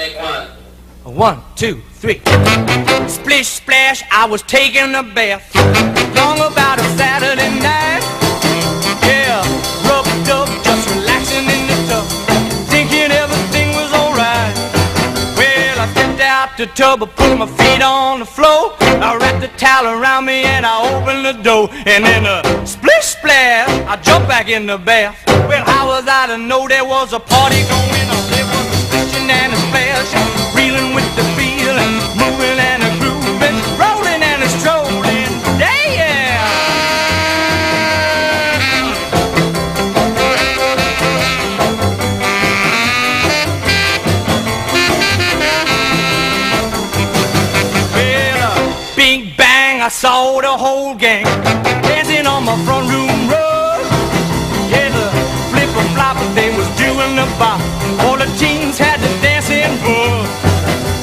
Take one. 1, 2, 3. Splish splash, I was taking a bath long about a Saturday night. Yeah, rubbed up, just relaxing in the tub, thinking everything was alright. Well, I stepped out the tub, I put my feet on the floor, I wrapped the towel around me and I opened the door. And then a splish splash, I jumped back in the bath. Well, how was I to know there was a party going on? There was a splishing and a splashing, reeling with the feeling, moving and a grooving, rolling and a strolling. Yeah! Well, big bang, I saw the whole gang dancing on my front room rug. Yeah, the flipper-flopper, they was doing the bop. All the teens had the dancing bug.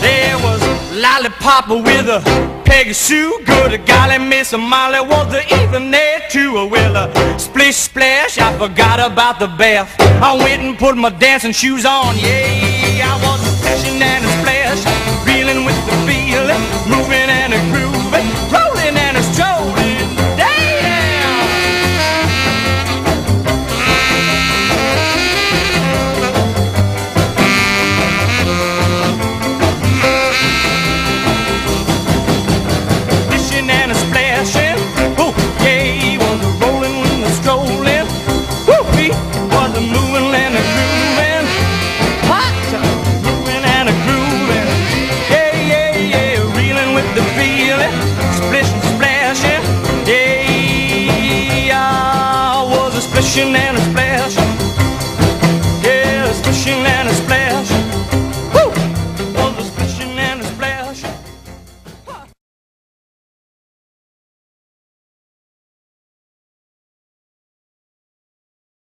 There was Lollipop with a Peggy Sue. Good golly, Miss Molly was even there too. Well, splish splash, I forgot about the bath. I went and put my dancing shoes on. Yeah, I was splashing and a splash, reeling with the feeling, moving and a grooving, rolling and a strolling. Splishing and a splash, yeah, splishing and a splash.